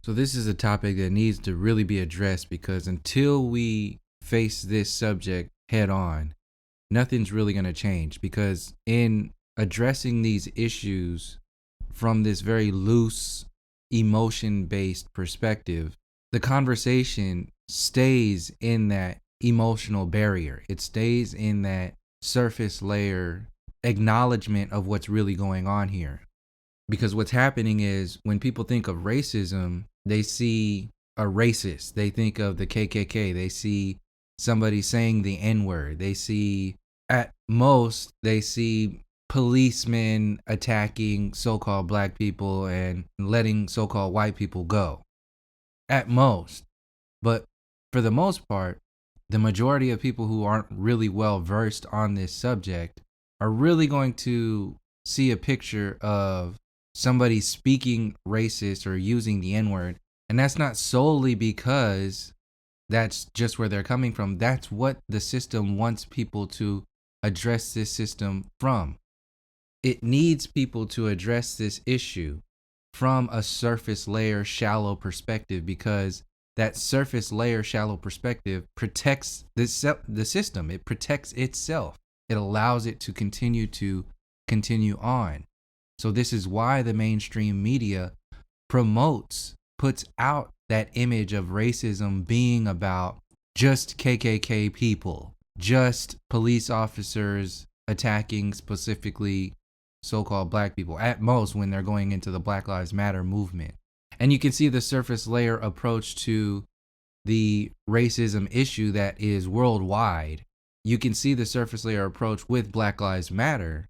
So this is a topic that needs to really be addressed because until we face this subject head on, nothing's really going to change. Because in addressing these issues from this very loose, emotion based perspective, the conversation stays in that emotional barrier. It stays in that surface layer acknowledgement of what's really going on here. Because what's happening is when people think of racism, they see a racist. They think of the KKK. They see somebody saying the N-word. They see, at most, they see policemen attacking so-called black people and letting so-called white people go. At most. But for the most part, the majority of people who aren't really well versed on this subject are really going to see a picture of somebody speaking racist or using the N-word. And that's not solely because that's just where they're coming from. That's what the system wants people to address this system from. It needs people to address this issue from a surface layer, shallow perspective, because that surface layer, shallow perspective protects the system. It protects itself. It allows it to continue on. So this is why the mainstream media puts out that image of racism being about just KKK people, just police officers attacking specifically so-called black people, at most when they're going into the Black Lives Matter movement. And you can see the surface layer approach to the racism issue that is worldwide. You can see the surface layer approach with Black Lives Matter,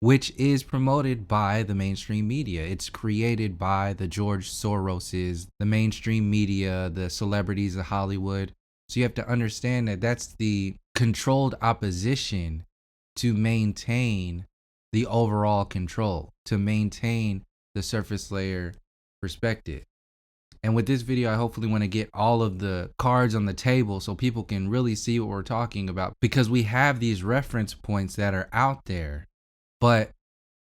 which is promoted by the mainstream media. It's created by the George Soroses, the mainstream media, the celebrities of Hollywood. So you have to understand that that's the controlled opposition to maintain the overall control, to maintain the surface layer perspective. And with this video, I hopefully want to get all of the cards on the table so people can really see what we're talking about, because we have these reference points that are out there, but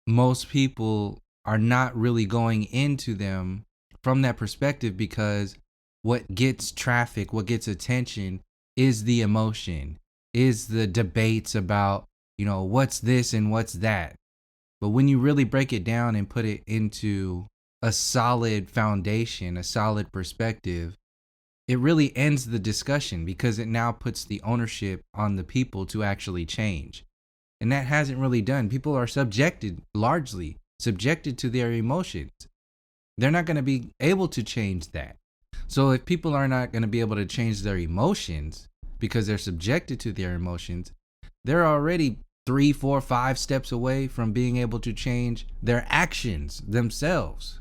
most people are not really going into them from that perspective, because what gets traffic, what gets attention is the emotion, is the debates about, what's this and what's that. But when you really break it down and put it into a solid foundation, a solid perspective, it really ends the discussion, because it now puts the ownership on the people to actually change. And that hasn't really done. People are largely subjected to their emotions. They're not going to be able to change that. So if people are not going to be able to change their emotions because they're subjected to their emotions, they're already 3, 4, 5 steps away from being able to change their actions themselves.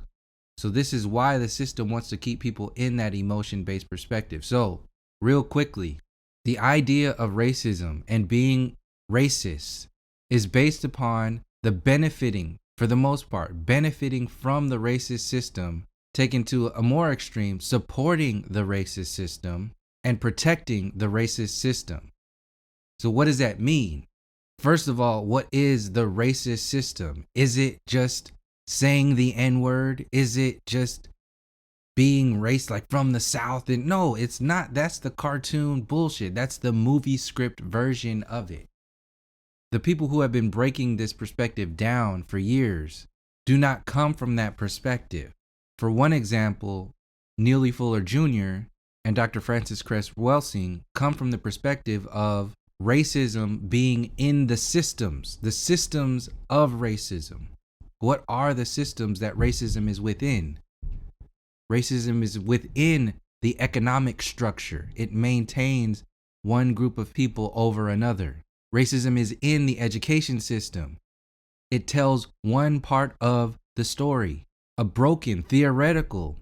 So this is why the system wants to keep people in that emotion-based perspective. So real quickly, the idea of racism and being racist is based upon the benefiting, for the most part, benefiting from the racist system, taken to a more extreme, supporting the racist system and protecting the racist system. So what does that mean? First of all, what is the racist system? Is it just saying the N-word? Is it just being racist, like from the South? And no, it's not. That's the cartoon bullshit. That's the movie script version of it. The people who have been breaking this perspective down for years do not come from that perspective. For one example, Neely Jr. and Dr. Francis Cress Welsing come from the perspective of racism being in the systems of racism. What are the systems that racism is within? Racism is within the economic structure. It maintains one group of people over another. Racism is in the education system. It tells one part of the story, a broken, theoretical,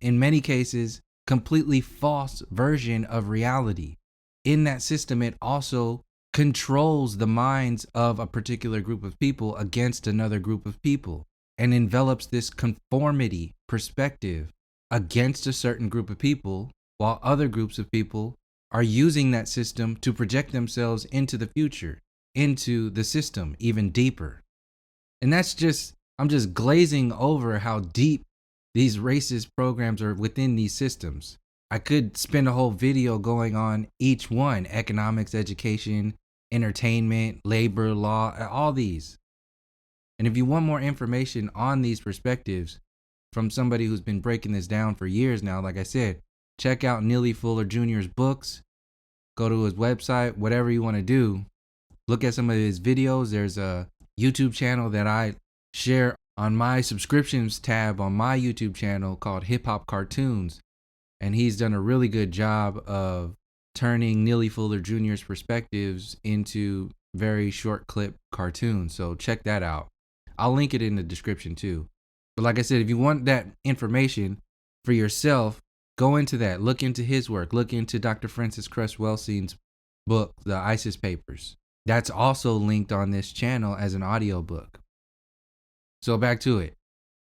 in many cases, completely false version of reality. In that system, it also controls the minds of a particular group of people against another group of people, and envelops this conformity perspective against a certain group of people, while other groups of people are using that system to project themselves into the future, into the system even deeper. And I'm just glazing over how deep These racist programs are within these systems. I could spend a whole video going on each one: economics, education, entertainment, labor, law, all these. And if you want more information on these perspectives from somebody who's been breaking this down for years now, like I said, check out Neely Fuller Jr.'s books, go to his website, whatever you want to do. Look at some of his videos. There's a YouTube channel that I share on my subscriptions tab on my YouTube channel called Hip Hop Cartoons. And he's done a really good job of turning Neely Fuller Jr.'s perspectives into very short clip cartoons. So check that out. I'll link it in the description too. But like I said, if you want that information for yourself, go into that. Look into his work. Look into Dr. Francis Cress Welsing's book, The ISIS Papers. That's also linked on this channel as an audiobook. So back to it.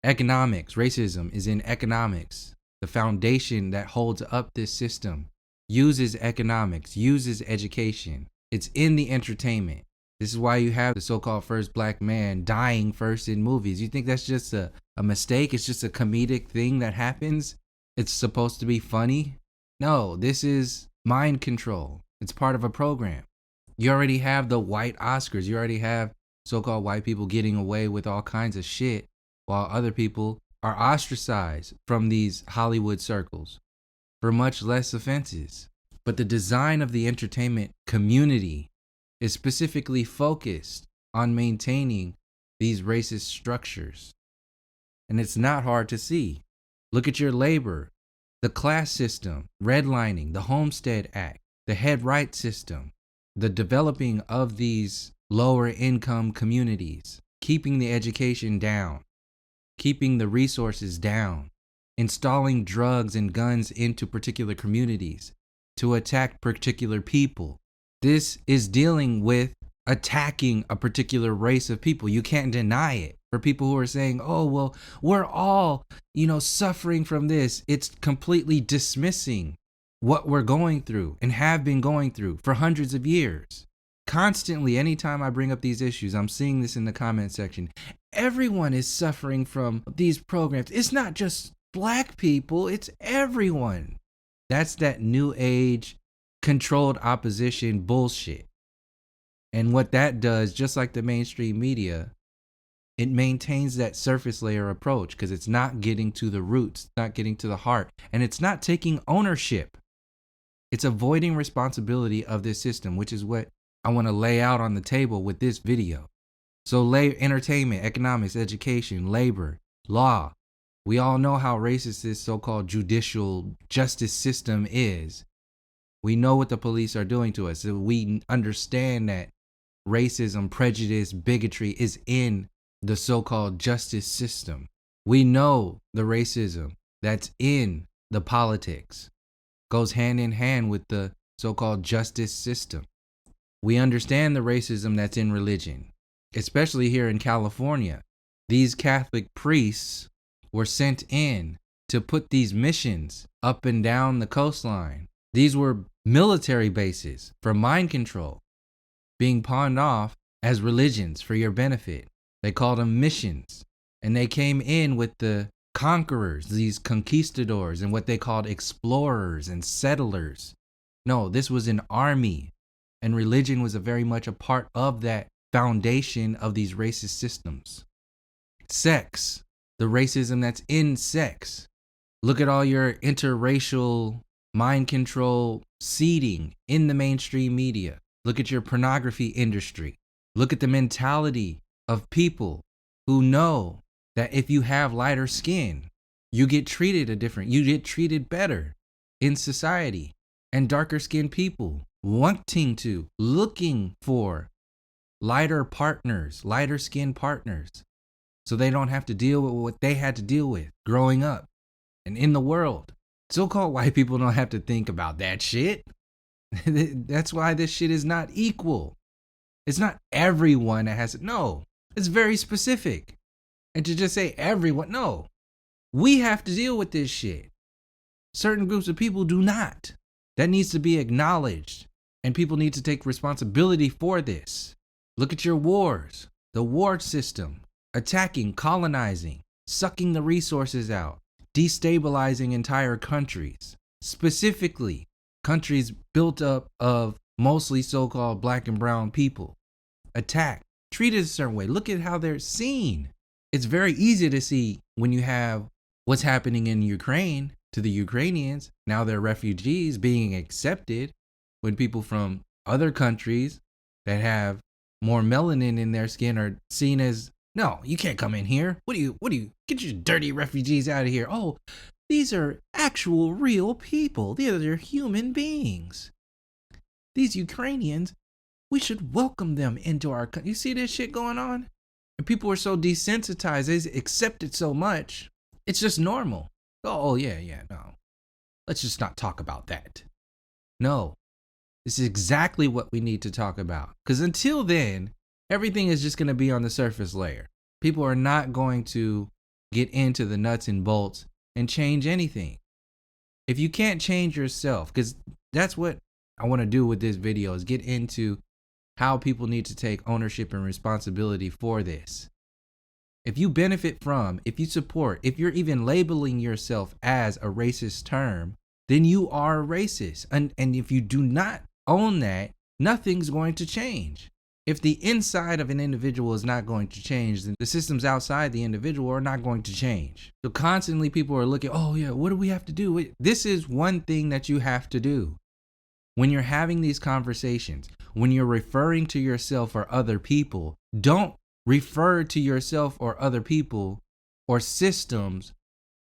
Economics. Racism is in economics. The foundation that holds up this system uses economics, uses education. It's in the entertainment. This is why you have the so-called first black man dying first in movies. You think that's just a mistake? It's just a comedic thing that happens? It's supposed to be funny? No, this is mind control. It's part of a program. You already have the white Oscars. You already have so-called white people getting away with all kinds of shit while other people are ostracized from these Hollywood circles for much less offenses. But the design of the entertainment community is specifically focused on maintaining these racist structures. And it's not hard to see. Look at your labor, the class system, redlining, the Homestead Act, the head right system, the developing of these lower income communities, keeping the education down, keeping the resources down, installing drugs and guns into particular communities to attack particular people. This is dealing with attacking a particular race of people. You can't deny it. For people who are saying, oh, well, we're all, suffering from this. It's completely dismissing what we're going through and have been going through for hundreds of years. Constantly, anytime I bring up these issues, I'm seeing this in the comment section. Everyone is suffering from these programs. It's not just black people, it's everyone. That's that new age controlled opposition bullshit. And what that does, just like the mainstream media, it maintains that surface layer approach because it's not getting to the roots, it's not getting to the heart, and it's not taking ownership. It's avoiding responsibility of this system, which is what I want to lay out on the table with this video. So entertainment, economics, education, labor, law. We all know how racist this so-called judicial justice system is. We know what the police are doing to us. So we understand that racism, prejudice, bigotry is in the so-called justice system. We know the racism that's in the politics goes hand in hand with the so-called justice system. We understand the racism that's in religion, especially here in California. These Catholic priests were sent in to put these missions up and down the coastline. These were military bases for mind control, being pawned off as religions for your benefit. They called them missions. And they came in with the conquerors, these conquistadors, and what they called explorers and settlers. No, this was an army. And religion was very much a part of that foundation of these racist systems. Sex, the racism that's in sex. Look at all your interracial mind control seeding in the mainstream media. Look at your pornography industry. Look at the mentality of people who know that if you have lighter skin, you get treated you get treated better in society. And darker skinned people looking for lighter partners, lighter skinned partners, so they don't have to deal with what they had to deal with growing up and in the world. So-called white people don't have to think about that shit. That's why this shit is not equal. It's not everyone that has it. No, it's very specific. And to just say everyone, no. We have to deal with this shit. Certain groups of people do not. That needs to be acknowledged. And people need to take responsibility for this. Look at your wars. The war system. Attacking, colonizing, sucking the resources out. destabilizing entire countries, specifically countries built up of mostly so-called black and brown people, attacked, treated a certain way. Look at how they're seen. It's very easy to see when you have what's happening in Ukraine to the Ukrainians. Now they're refugees being accepted when people from other countries that have more melanin in their skin are seen as, no, you can't come in here. What do you, get your dirty refugees out of here. Oh, these are actual real people. These are human beings. These Ukrainians, we should welcome them into our country. You see this shit going on? And people are so desensitized, they accept it so much, it's just normal. Oh, yeah, no. Let's just not talk about that. No, this is exactly what we need to talk about. Because until then, everything is just going to be on the surface layer. People are not going to get into the nuts and bolts and change anything. If you can't change yourself, because that's what I want to do with this video, is get into how people need to take ownership and responsibility for this. If you benefit from, if you support, if you're even labeling yourself as a racist term, then you are a racist. And if you do not own that, nothing's going to change. If the inside of an individual is not going to change, then the systems outside the individual are not going to change. So constantly people are looking, oh yeah, what do we have to do? This is one thing that you have to do. When you're having these conversations, when you're referring to yourself or other people, don't refer to yourself or other people or systems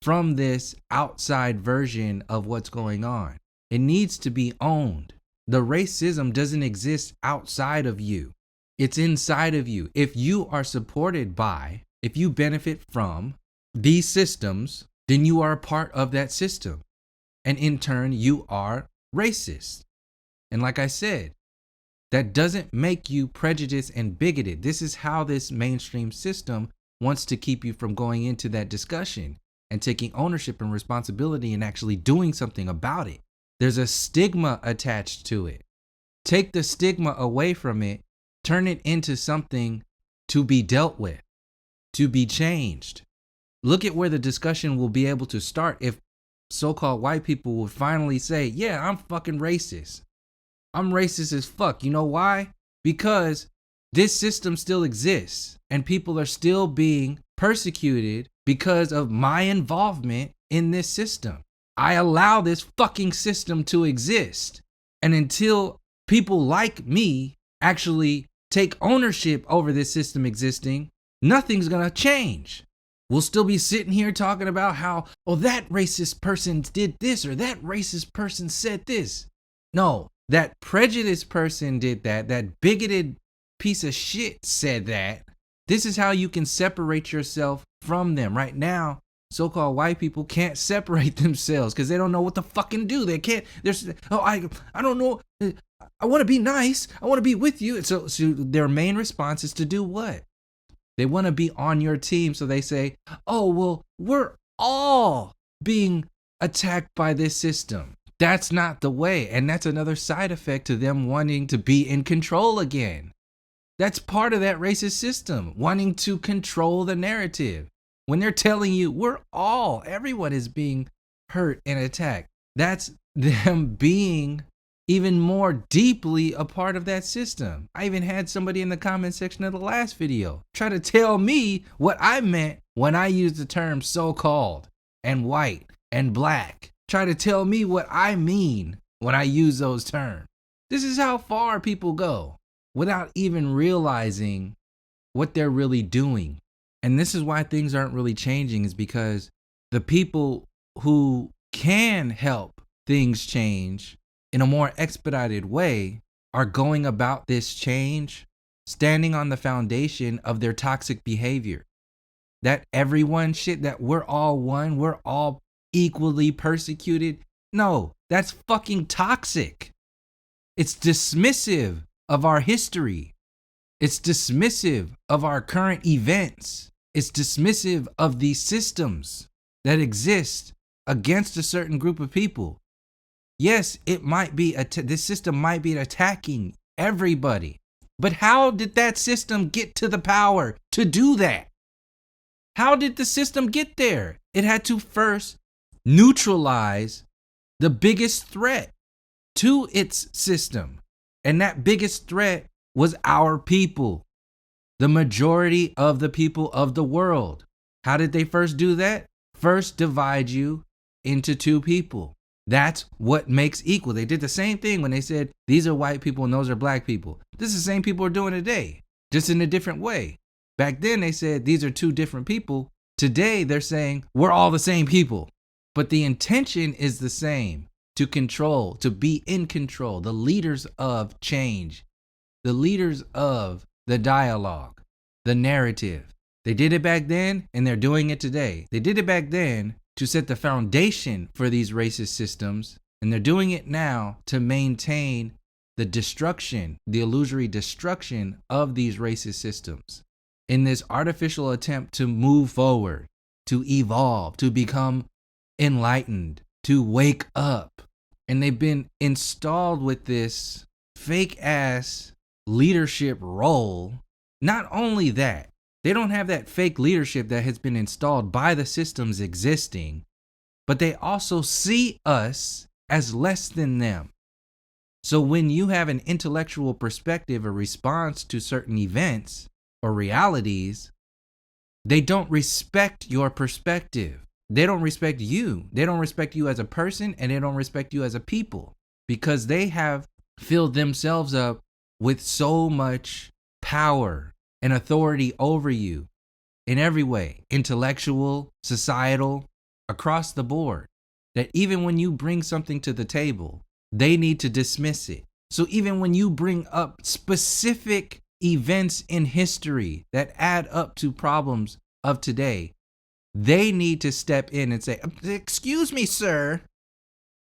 from this outside version of what's going on. It needs to be owned. The racism doesn't exist outside of you. It's inside of you. If you are supported by, if you benefit from these systems, then you are a part of that system. And in turn, you are racist. And like I said, that doesn't make you prejudiced and bigoted. This is how this mainstream system wants to keep you from going into that discussion and taking ownership and responsibility and actually doing something about it. There's a stigma attached to it. Take the stigma away from it, turn it into something to be dealt with, to be changed. Look at where the discussion will be able to start if so-called white people will finally say, yeah, I'm fucking racist. I'm racist as fuck. You know why? Because this system still exists and people are still being persecuted because of my involvement in this system. I allow this fucking system to exist. And until people like me actually take ownership over this system existing, nothing's gonna change. We'll still be sitting here talking about how, oh, that racist person did this or that racist person said this. No, that prejudiced person did that. That bigoted piece of shit said that. This is how you can separate yourself from them. Right now, so-called white people can't separate themselves because they don't know what to fucking do. They can't. I don't know. I want to be nice. I want to be with you. So their main response is to do what? They want to be on your team. So they say, oh, well, we're all being attacked by this system. That's not the way. And that's another side effect to them wanting to be in control again. That's part of that racist system, wanting to control the narrative. When they're telling you everyone is being hurt and attacked. That's them being even more deeply a part of that system. I even had somebody in the comment section of the last video try to tell me what I meant when I used the term so-called and white and black. Try to tell me what I mean when I use those terms. This is how far people go without even realizing what they're really doing. And this is why things aren't really changing, is because the people who can help things change in a more expedited way are going about this change standing on the foundation of their toxic behavior. That everyone shit, that we're all one, we're all equally persecuted. No, that's fucking toxic. It's dismissive of our history. It's dismissive of our current events. It's dismissive of these systems that exist against a certain group of people. Yes, it might be this system might be attacking everybody. But how did that system get to the power to do that? How did the system get there? It had to first neutralize the biggest threat to its system. And that biggest threat was our people, the majority of the people of the world. How did they first do that? First divide you into two people. That's what makes equal. They did the same thing when they said these are white people and those are black people. This is the same people are doing today, just in a different way. Back then they said these are two different people. Today they're saying we're all the same people. But the intention is the same: to control, to be in control, the leaders of change, the leaders of the dialogue, the narrative. They did it back then and they're doing it today. They did it back then to set the foundation for these racist systems, and they're doing it now to maintain the destruction, the illusory destruction of these racist systems in this artificial attempt to move forward, to evolve, to become enlightened, to wake up. And they've been installed with this fake ass leadership role. Not only that, they don't have that fake leadership that has been installed by the systems existing, but they also see us as less than them. So when you have an intellectual perspective or response to certain events or realities, they don't respect your perspective. They don't respect you. They don't respect you as a person, and they don't respect you as a people, because they have filled themselves up with so much power and authority over you in every way, intellectual, societal, across the board, that even when you bring something to the table, they need to dismiss it. So even when you bring up specific events in history that add up to problems of today, they need to step in and say, "Excuse me, sir,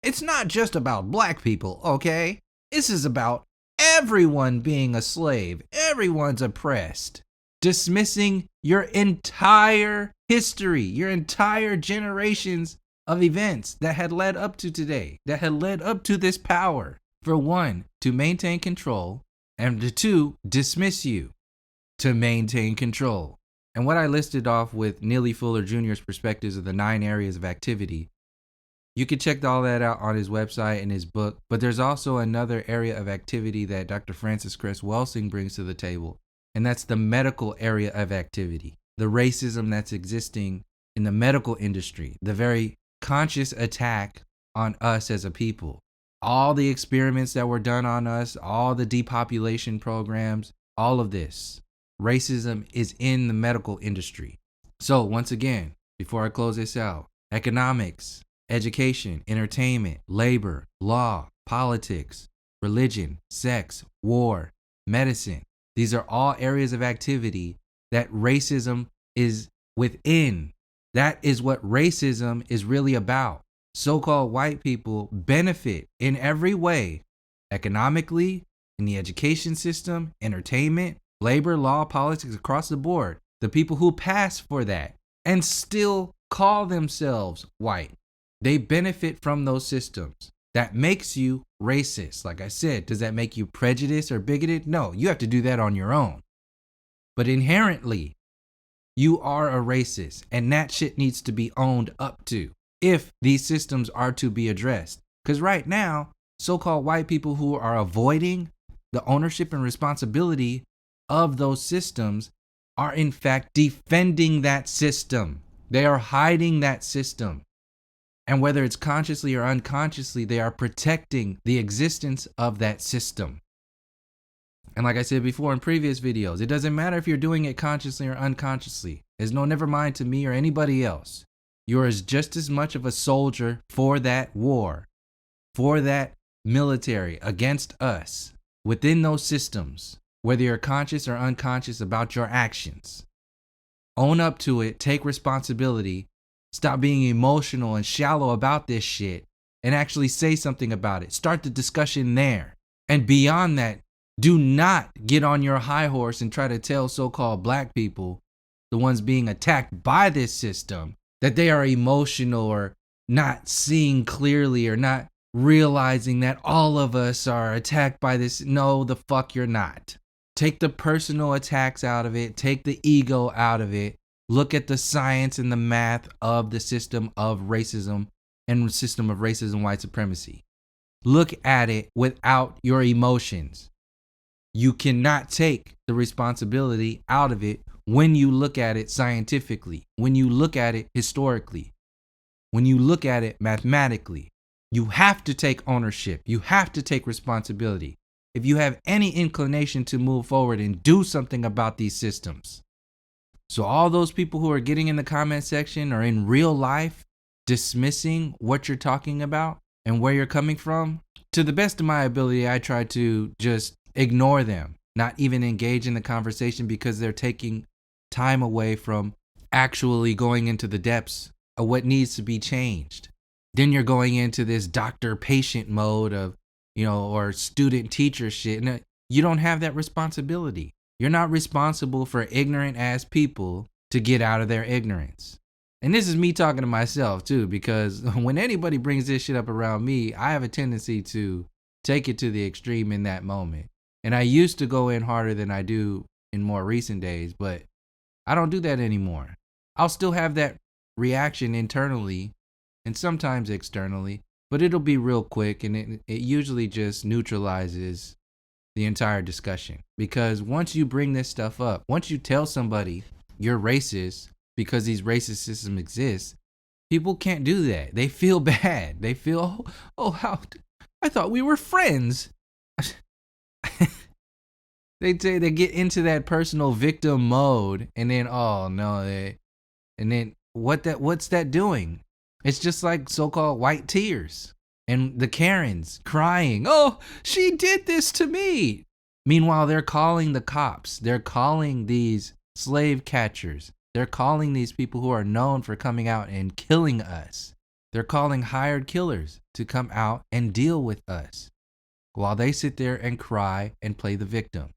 it's not just about black people, okay? This is about everyone being a slave. Everyone's oppressed." Dismissing your entire history, your entire generations of events that had led up to today, that had led up to this power. For one, to maintain control, and to two, dismiss you to maintain control. And what I listed off with Neely Fuller Jr.'s perspectives of the 9 areas of activity, you can check all that out on his website and his book. But there's also another area of activity that Dr. Francis Cress Welsing brings to the table, and that's the medical area of activity. The racism that's existing in the medical industry, the very conscious attack on us as a people. All the experiments that were done on us, all the depopulation programs, all of this. Racism is in the medical industry. So once again, before I close this out, economics, education, entertainment, labor, law, politics, religion, sex, war, medicine. These are all areas of activity that racism is within. That is what racism is really about. So-called white people benefit in every way, economically, in the education system, entertainment, labor, law, politics, across the board. The people who pass for that and still call themselves white, they benefit from those systems. That makes you racist. Like I said, does that make you prejudiced or bigoted? No, you have to do that on your own. But inherently, you are a racist, and that shit needs to be owned up to if these systems are to be addressed. Because right now, so-called white people who are avoiding the ownership and responsibility of those systems are in fact defending that system. They are hiding that system. And whether it's consciously or unconsciously, they are protecting the existence of that system. And like I said before in previous videos, it doesn't matter if you're doing it consciously or unconsciously. There's no never mind to me or anybody else. You're just as much of a soldier for that war, for that military against us, within those systems, whether you're conscious or unconscious about your actions. Own up to it, take responsibility, stop being emotional and shallow about this shit, and actually say something about it. Start the discussion there. And beyond that, do not get on your high horse and try to tell so-called black people, the ones being attacked by this system, that they are emotional or not seeing clearly or not realizing that all of us are attacked by this. No, the fuck you're not. Take the personal attacks out of it. Take the ego out of it. Look at the science and the math of the system of racism and system of racism, white supremacy. Look at it without your emotions. You cannot take the responsibility out of it when you look at it scientifically, when you look at it historically, when you look at it mathematically. You have to take ownership. You have to take responsibility if you have any inclination to move forward and do something about these systems. So all those people who are getting in the comment section or in real life dismissing what you're talking about and where you're coming from, to the best of my ability, I try to just ignore them, not even engage in the conversation, because they're taking time away from actually going into the depths of what needs to be changed. Then you're going into this doctor-patient mode of, or student-teacher shit. And you don't have that responsibility. You're not responsible for ignorant ass people to get out of their ignorance. And this is me talking to myself too, because when anybody brings this shit up around me, I have a tendency to take it to the extreme in that moment. And I used to go in harder than I do in more recent days, but I don't do that anymore. I'll still have that reaction internally and sometimes externally, but it'll be real quick, and it usually just neutralizes the entire discussion. Because once you bring this stuff up, once you tell somebody you're racist because these racist systems exist, people can't do that. They feel bad. They feel, how I thought we were friends. They get into that personal victim mode, and then what's that doing? It's just like so-called white tears and the Karens crying, "Oh, she did this to me." Meanwhile, they're calling the cops. They're calling these slave catchers. They're calling these people who are known for coming out and killing us. They're calling hired killers to come out and deal with us while they sit there and cry and play the victim.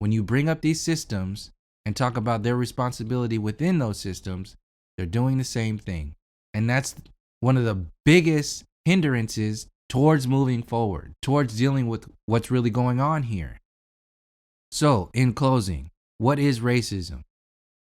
When you bring up these systems and talk about their responsibility within those systems, they're doing the same thing. And that's one of the biggest hindrances towards moving forward, towards dealing with what's really going on here. So, in closing, what is racism?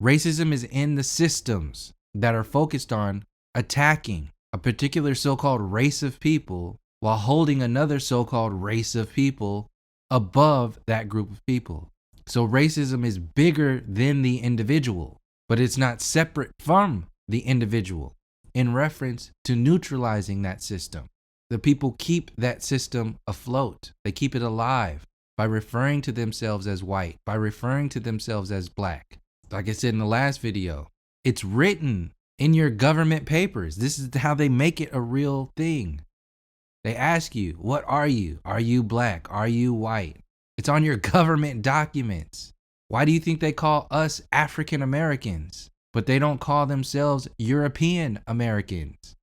Racism is in the systems that are focused on attacking a particular so-called race of people while holding another so-called race of people above that group of people. So racism is bigger than the individual, but it's not separate from the individual in reference to neutralizing that system. The people keep that system afloat. They keep it alive by referring to themselves as white, by referring to themselves as black. Like I said in the last video, it's written in your government papers. This is how they make it a real thing. They ask you, what are you? Are you black? Are you white? It's on your government documents. Why do you think they call us African Americans, but they don't call themselves European Americans?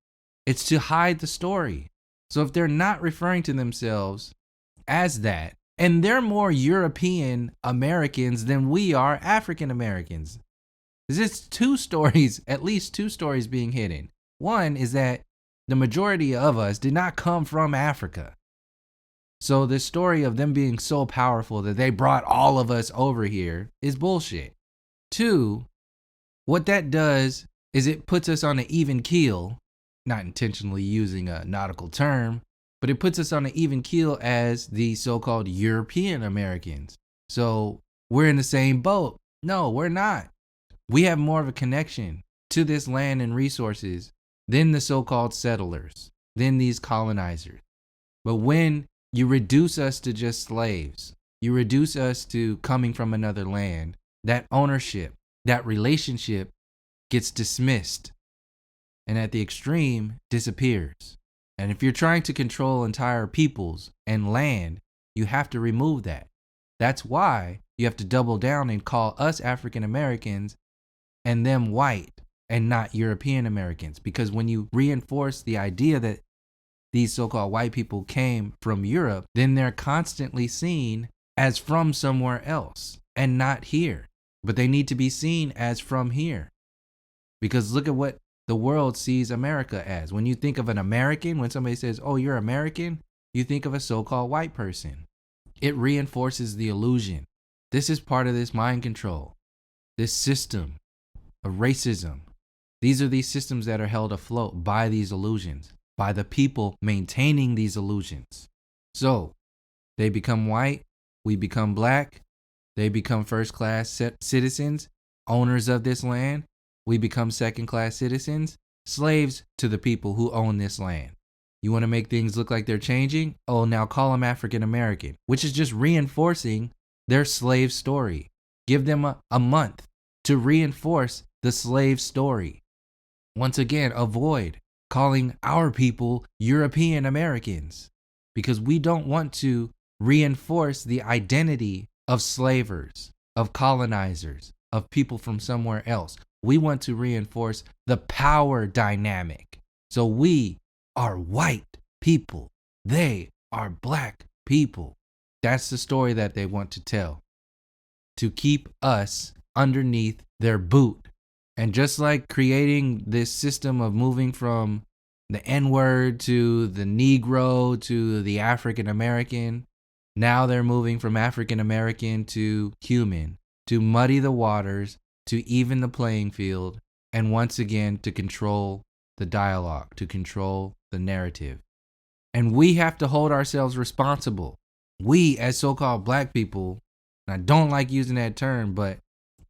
It's to hide the story. So if they're not referring to themselves as that, and they're more European Americans than we are African Americans, there's two stories, at least two stories being hidden. One is that the majority of us did not come from Africa. So the story of them being so powerful that they brought all of us over here is bullshit. Two, what that does is it puts us on an even keel, not intentionally using a nautical term, but it puts us on an even keel as the so-called European Americans. So we're in the same boat. No, we're not. We have more of a connection to this land and resources than the so-called settlers, than these colonizers. But when you reduce us to just slaves, you reduce us to coming from another land, that ownership, that relationship gets dismissed and at the extreme disappears. And if you're trying to control entire peoples and land, you have to remove that. That's why you have to double down and call us African Americans and them white and not European Americans. Because when you reinforce the idea that these so-called white people came from Europe, then they're constantly seen as from somewhere else and not here. But they need to be seen as from here. Because look at what the world sees America as. When you think of an American, when somebody says, "Oh, you're American," you think of a so-called white person. It reinforces the illusion. This is part of this mind control, this system of racism. These are these systems that are held afloat by these illusions, by the people maintaining these illusions. So they become white, we become black, they become first-class citizens, owners of this land, we become second-class citizens, slaves to the people who own this land. You want to make things look like they're changing? Oh, now call them African American, which is just reinforcing their slave story. Give them a month to reinforce the slave story. Once again, avoid calling our people European Americans, because we don't want to reinforce the identity of slavers, of colonizers, of people from somewhere else. We want to reinforce the power dynamic. So we are white people. They are black people. That's the story that they want to tell, to keep us underneath their boot. And just like creating this system of moving from the N-word to the Negro to the African American, now they're moving from African American to human, to muddy the waters, to even the playing field, and once again to control the dialogue, to control the narrative. And we have to hold ourselves responsible. We, as so-called black people, and I don't like using that term, but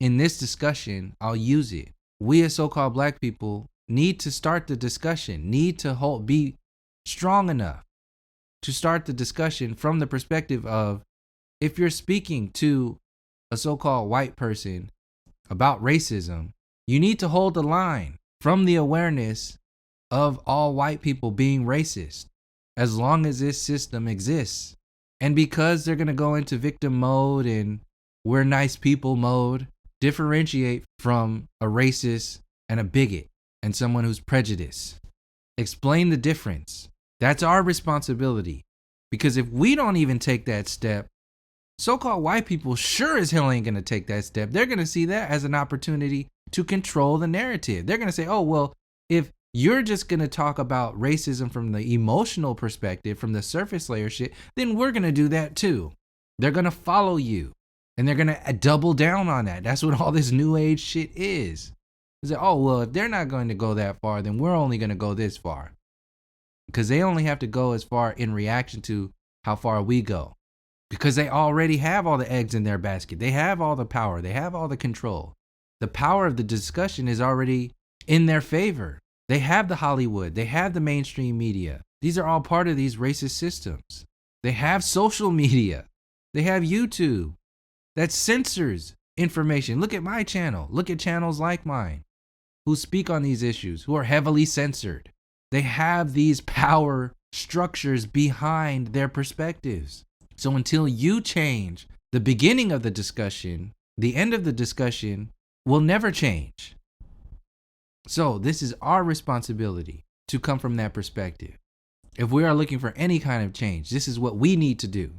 in this discussion, I'll use it. We, as so-called black people, need to start the discussion, need to be strong enough to start the discussion from the perspective of, if you're speaking to a so-called white person about racism, you need to hold the line from the awareness of all white people being racist, as long as this system exists. And because they're going to go into victim mode and we're nice people mode, differentiate from a racist and a bigot and someone who's prejudiced. Explain the difference. That's our responsibility. Because if we don't even take that step, so-called white people sure as hell ain't going to take that step. They're going to see that as an opportunity to control the narrative. They're going to say, oh, well, if you're just going to talk about racism from the emotional perspective, from the surface layer shit, then we're going to do that too. They're going to follow you. And they're going to double down on that. That's what all this new age shit is. Is that, oh, well, if they're not going to go that far, then we're only going to go this far. Because they only have to go as far in reaction to how far we go. Because they already have all the eggs in their basket. They have all the power. They have all the control. The power of the discussion is already in their favor. They have the Hollywood. They have the mainstream media. These are all part of these racist systems. They have social media. They have YouTube that censors information. Look at my channel. Look at channels like mine who speak on these issues, who are heavily censored. They have these power structures behind their perspectives. So until you change the beginning of the discussion, the end of the discussion will never change. So this is our responsibility to come from that perspective. If we are looking for any kind of change, this is what we need to do.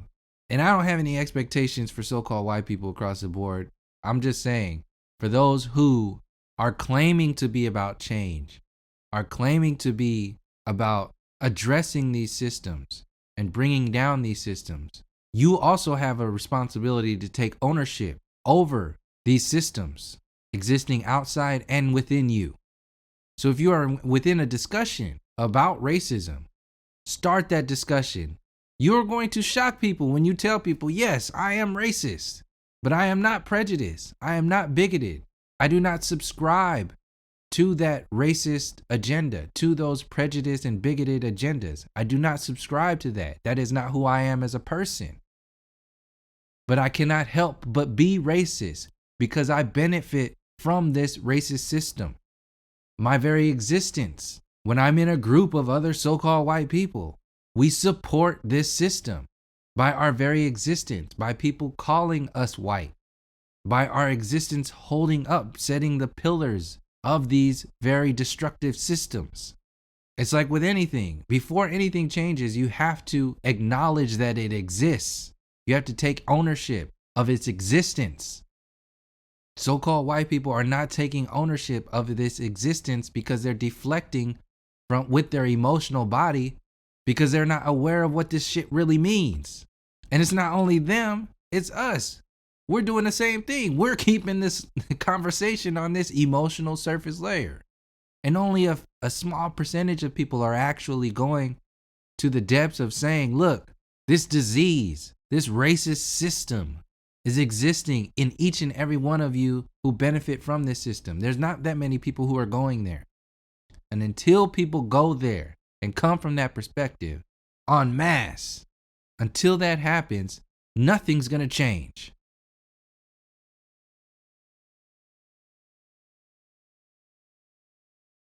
And I don't have any expectations for so-called white people across the board. I'm just saying, for those who are claiming to be about change, are claiming to be about addressing these systems and bringing down these systems, you also have a responsibility to take ownership over these systems existing outside and within you. So if you are within a discussion about racism, start that discussion. You're going to shock people when you tell people, yes, I am racist, but I am not prejudiced. I am not bigoted. I do not subscribe to that racist agenda, to those prejudiced and bigoted agendas. I do not subscribe to that. That is not who I am as a person. But I cannot help but be racist because I benefit from this racist system. My very existence, when I'm in a group of other so-called white people, we support this system by our very existence, by people calling us white, by our existence holding up, setting the pillars of these very destructive systems. It's like with anything, before anything changes, you have to acknowledge that it exists. You have to take ownership of its existence. So-called white people are not taking ownership of this existence because they're deflecting from with their emotional body, because they're not aware of what this shit really means. And it's not only them, it's us. we're doing the same thing. We're keeping this conversation on this emotional surface layer. And only a small percentage of people are actually going to the depths of saying, look, this disease, this racist system is existing in each and every one of you who benefit from this system. There's not that many people who are going there. And until people go there and come from that perspective en masse, until that happens, nothing's going to change.